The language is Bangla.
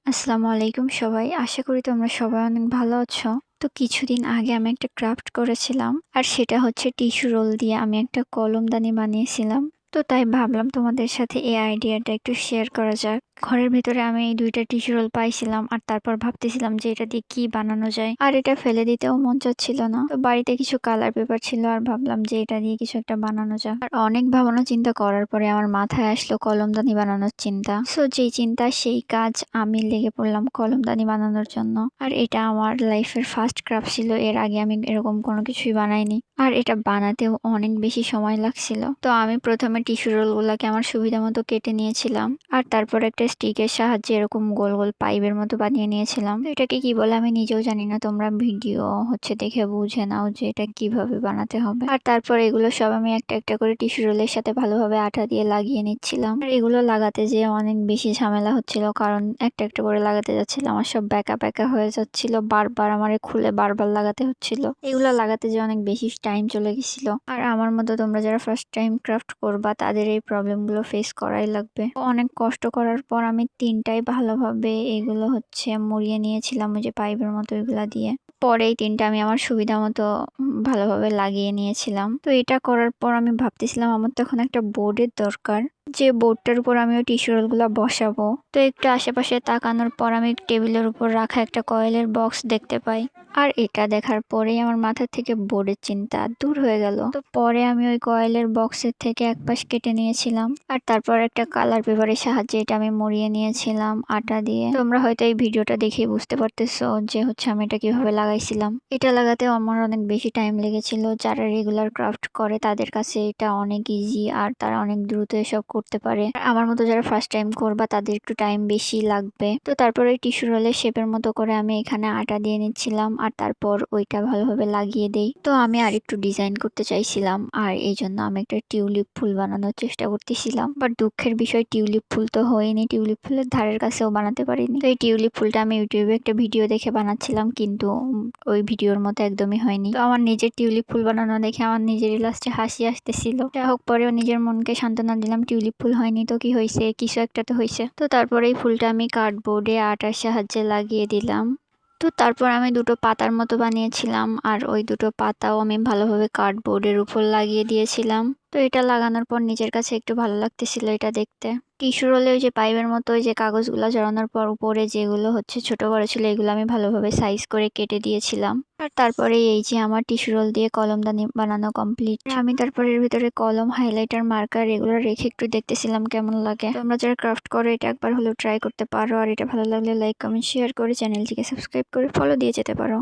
আসসালামু আলাইকুম সবাই। আশা করি তোমরা সবাই অনেক ভালো আছো। তো কিছুদিন আগে আমি একটা ক্রাফট করেছিলাম। আর সেটা হচ্ছে টিস্যু রোল দিয়ে আমি একটা কলমদানি বানিয়েছিলাম। তো তাই ভাবলাম তোমাদের সাথে এই আইডিয়াটা একটু শেয়ার করা যাক। ঘরের ভেতরে আমি এই ২ টা টিস্যু রোল পাইছিলাম আর তারপর ভাবতেছিলাম যে এটা দিয়ে কি বানানো যায়। আর এটা ফেলে দিতেও মন চাচ্ছিল না। তো বাড়িতে কিছু কালার পেপার ছিল আর ভাবলাম যে এটা দিয়ে কিছু একটা বানানো যাক। আর অনেক ভাবনা চিন্তা করার পরে আমার মাথায় আসলো কলমদানি বানানোর চিন্তা। সো যেই চিন্তা সেই কাজ আমি লেগে পড়লাম কলমদানি বানানোর জন্য। আর এটা আমার লাইফের ফার্স্ট ক্রাফট ছিল। এর আগে আমি এরকম কোনো কিছুই বানাইনি। আর এটা বানাতেও অনেক বেশি সময় লাগছিল। তো আমি প্রথমে টিস্যু রোল গুলাকে আমার সুবিধা মতো কেটে নিয়েছিলাম। আর তারপর একটা স্টিকের সাহায্যে এরকম গোল গোল পাইপের মতো বানিয়ে নিয়েছিলাম। তো এটাকে কি বলে আমি নিজেও জানি না। তোমরা ভিডিও দেখে বুঝে নাও যে এটা কিভাবে বানাতে হবে। আর তারপর এগুলো সব আমি একটা একটা করে টিস্যু রোলের সাথে ভালোভাবে আঠা দিয়ে লাগিয়ে নিচ্ছিলাম। আর এগুলো লাগাতে যেয়ে অনেক বেশি ঝামেলা হচ্ছিল, কারণ একটা একটা করে লাগাতে যাচ্ছিলাম আমার সব ব্যাকা ব্যাকা হয়ে যাচ্ছিল। বারবার আমারে খুলে বারবার লাগাতে হচ্ছিল। এগুলো লাগাতে যে অনেক বেশি টাইম চলে গেছিল। আর আমার মতো তোমরা যারা ফার্স্ট টাইম ক্রাফট করবা তাদের এই প্রবলেম গুলো ফেস করাই লাগবে। অনেক কষ্ট করার পর আমি ৩টাই ভালোভাবে এগুলো মুড়িয়ে নিয়েছিলাম ওই যে পাইপের মতো এগুলা দিয়ে। পরে এই ৩টা আমি আমার সুবিধা মতো ভালোভাবে লাগিয়ে নিয়েছিলাম। তো এটা করার পর আমি ভাবতেছিলাম আমার তখন একটা বোর্ডের দরকার, যে বোর্ডটার উপর আমি ওই টিস্যু রোলগুলো বসাবো। তো একটু আশেপাশে তাকানোর পর আমি টেবিলের উপর রাখা একটা কয়েলের বক্স দেখতে পাই। আর এটা দেখার পরেই আমার মাথা থেকে বোর্ডের চিন্তা দূর হয়ে গেল। তো পরে আমি ওই কয়েলের বক্সের থেকে এক পাশ কেটে নিয়েছিলাম। আর তারপর একটা কালার পেপারের সাহায্যে এটা আমি মুড়িয়ে নিয়েছিলাম আটা দিয়ে। তোমরা হয়তো এই ভিডিওটা দেখেই বুঝতে পারতেছো যে আমি এটা কিভাবে লাগাইছিলাম। এটা লাগাতেও আমার অনেক বেশি টাইম লেগেছিল। যারা রেগুলার ক্রাফট করে তাদের কাছে এটা অনেক ইজি আর তারা অনেক দ্রুত এসব করতে পারে। আমার মতো যারা ফার্স্ট টাইম করবা তাদের একটু টাইম বেশি লাগবে। তো তারপর ওই টিস্যু রোলের শেপের মতো করে আমি এখানে আটা দিয়ে নিচ্ছিলাম আর তারপর ওইটা ভালোভাবে লাগিয়ে দেই। তো আমি আর একটু ডিজাইন করতে চাইছিলাম আর এই জন্য আমি একটা টিউলিপ ফুল বানানোর চেষ্টা করতেছিলাম। বাট দুঃখের বিষয় টিউলিপ ফুল তো হয়নি, টিউলিপ ফুলের ধারের কাছেও বানাতে পারিনি। তো এই টিউলিপ ফুলটা আমি ইউটিউবে একটা ভিডিও দেখে বানাচ্ছিলাম, কিন্তু ওই ভিডিওর মতো একদমই হয়নি। তো আমার নিজের টিউলিপ ফুল বানানো দেখে আমার নিজেরই লাস্টে হাসি আসতেছিল। যাই হোক, পরেও নিজের মনকে সান্ত্বনা দিলাম, টিউলিপ ফুল হয়নি তো কি হয়েছে, কিছু একটা তো হয়েছে। তো তারপরে এই ফুলটা আমি কার্ডবোর্ডে আটার সাহায্যে লাগিয়ে দিলাম। তো তারপর আমি ২টো পাতার মতো বানিয়েছিলাম আর ওই ২টো পাতাও আমি ভালোভাবে কার্ডবোর্ডের উপর লাগিয়ে দিয়েছিলাম। তো এটা লাগানোর পর নিজের কাছে একটু ভালো লাগতেছিল এটা দেখতে। টিস্যু রোলে ওই যে পাইপের মতো ওই যে কাগজগুলো জড়ানোর পর উপরে যেগুলো ছোট বড় ছিল এগুলো আমি ভালোভাবে সাইজ করে কেটে দিয়েছিলাম। আর তারপরে এই যে আমার টিস্যু রোল দিয়ে কলমদানি বানানো কমপ্লিট। আমি তারপরে এর ভিতরে কলম, হাইলাইটার, মার্কার এগুলো রেখে একটু দেখতেছিলাম কেমন লাগে। তোমরা যারা ক্রাফট করো এটা একবার হলেও ট্রাই করতে পারো। আর এটা ভালো লাগলে লাইক, কমেন্ট, শেয়ার করে চ্যানেলটিকে সাবস্ক্রাইব করে ফলো দিয়ে যেতে পারো।